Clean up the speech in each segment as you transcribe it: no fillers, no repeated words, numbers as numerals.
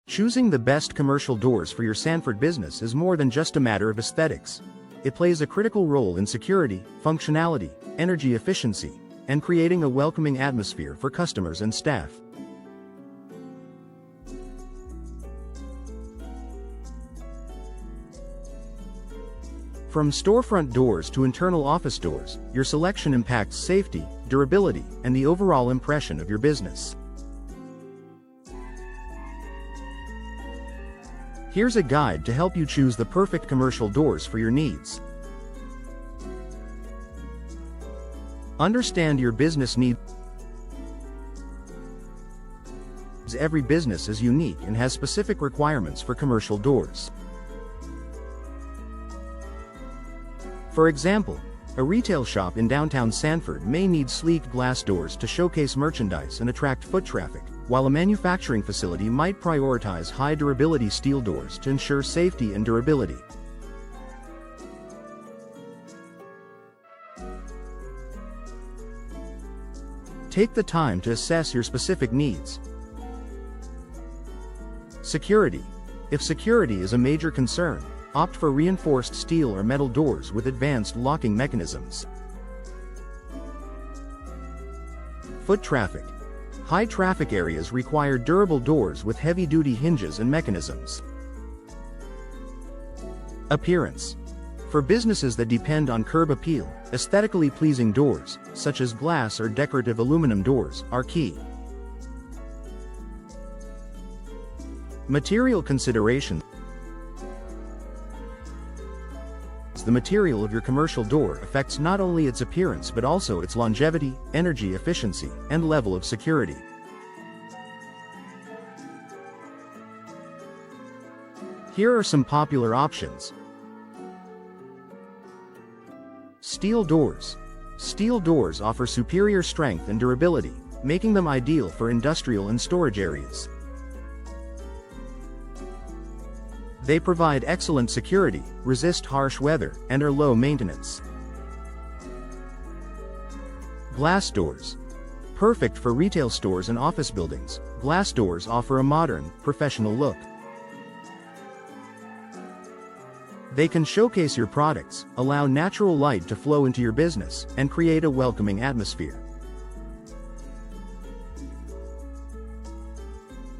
Choosing the best commercial doors for your Sanford business is more than just a matter of aesthetics. It plays a critical role in security, functionality, energy efficiency, and creating a welcoming atmosphere for customers and staff. From storefront doors to internal office doors, your selection impacts safety, durability, and the overall impression of your business. Here's a guide to help you choose the perfect commercial doors for your needs. Understand your business needs. Every business is unique and has specific requirements for commercial doors. For example, a retail shop in downtown Sanford may need sleek glass doors to showcase merchandise and attract foot traffic, while a manufacturing facility might prioritize high-durability steel doors to ensure safety and durability. Take the time to assess your specific needs. Security. If security is a major concern, opt for reinforced steel or metal doors with advanced locking mechanisms. Foot traffic. High traffic areas require durable doors with heavy-duty hinges and mechanisms. Appearance. For businesses that depend on curb appeal, aesthetically pleasing doors, such as glass or decorative aluminum doors, are key. Material considerations. The material of your commercial door affects not only its appearance but also its longevity, energy efficiency, and level of security. Here are some popular options. Steel doors. Steel doors offer superior strength and durability, making them ideal for industrial and storage areas. They provide excellent security, resist harsh weather, and are low maintenance. Glass doors. Perfect for retail stores and office buildings, glass doors offer a modern, professional look. They can showcase your products, allow natural light to flow into your business, and create a welcoming atmosphere.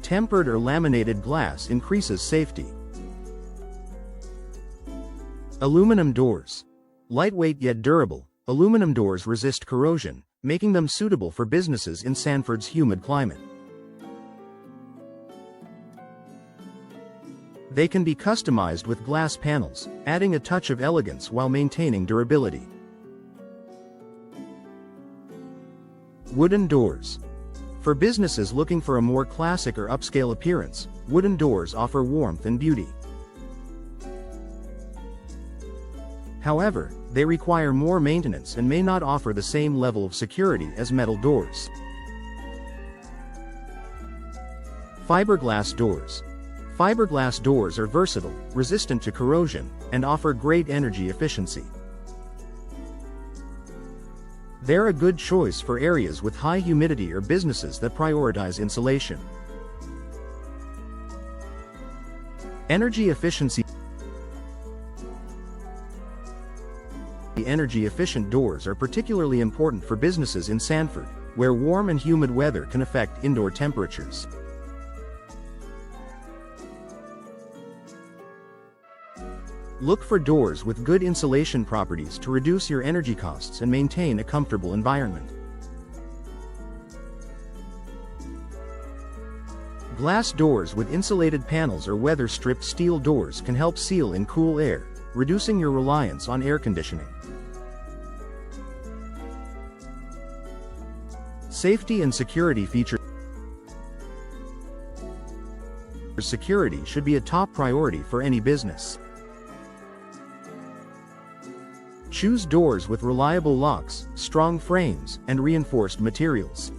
Tempered or laminated glass increases safety. Aluminum doors. Lightweight yet durable, aluminum doors resist corrosion, making them suitable for businesses in Sanford's humid climate. They can be customized with glass panels, adding a touch of elegance while maintaining durability. Wooden doors. For businesses looking for a more classic or upscale appearance, wooden doors offer warmth and beauty. However, they require more maintenance and may not offer the same level of security as metal doors. Fiberglass doors. Fiberglass doors are versatile, resistant to corrosion, and offer great energy efficiency. They're a good choice for areas with high humidity or businesses that prioritize insulation. Energy efficiency. Energy-efficient doors are particularly important for businesses in Sanford, where warm and humid weather can affect indoor temperatures. Look for doors with good insulation properties to reduce your energy costs and maintain a comfortable environment. Glass doors with insulated panels or weather-stripped steel doors can help seal in cool air, reducing your reliance on air conditioning. Safety and security features. Security should be a top priority for any business. Choose doors with reliable locks, strong frames, and reinforced materials.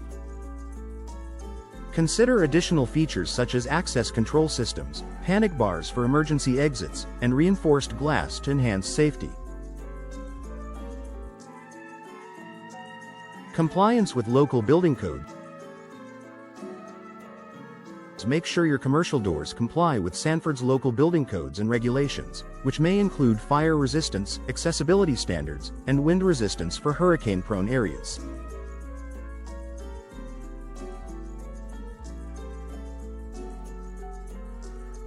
Consider additional features such as access control systems, panic bars for emergency exits, and reinforced glass to enhance safety. Compliance with local building code Make sure your commercial doors comply with Sanford's local building codes and regulations, which may include fire resistance, accessibility standards, and wind resistance for hurricane-prone areas.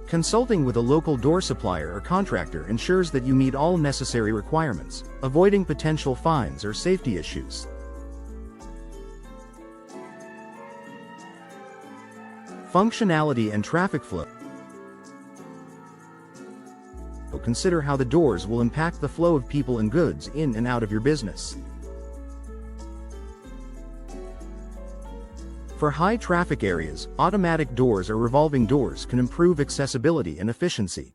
Consulting with a local door supplier or contractor ensures that you meet all necessary requirements, avoiding potential fines or safety issues. Functionality and traffic flow. Consider how the doors will impact the flow of people and goods in and out of your business. For high-traffic areas, automatic doors or revolving doors can improve accessibility and efficiency.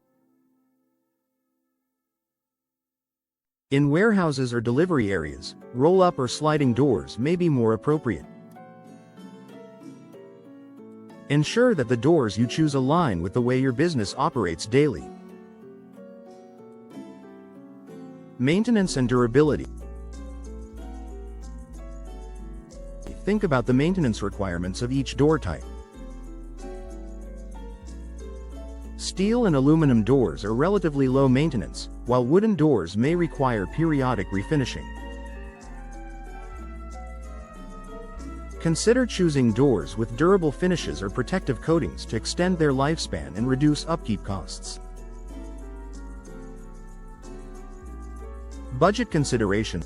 In warehouses or delivery areas, roll-up or sliding doors may be more appropriate. Ensure that the doors you choose align with the way your business operates daily. Maintenance and durability. Think about the maintenance requirements of each door type. Steel and aluminum doors are relatively low maintenance, while wooden doors may require periodic refinishing. Consider choosing doors with durable finishes or protective coatings to extend their lifespan and reduce upkeep costs. Budget consideration.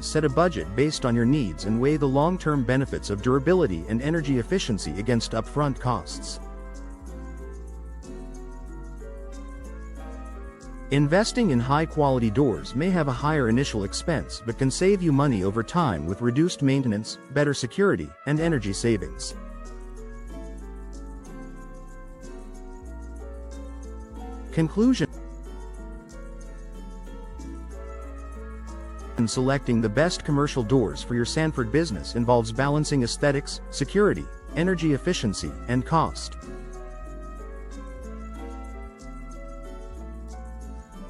Set a budget based on your needs and weigh the long-term benefits of durability and energy efficiency against upfront costs. Investing in high-quality doors may have a higher initial expense but can save you money over time with reduced maintenance, better security, and energy savings. Conclusion. Selecting the best commercial doors for your Sanford business involves balancing aesthetics, security, energy efficiency, and cost.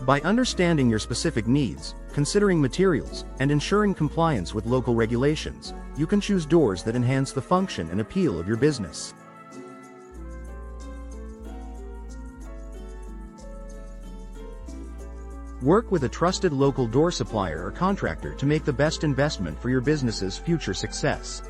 By understanding your specific needs, considering materials, and ensuring compliance with local regulations, you can choose doors that enhance the function and appeal of your business. Work with a trusted local door supplier or contractor to make the best investment for your business's future success.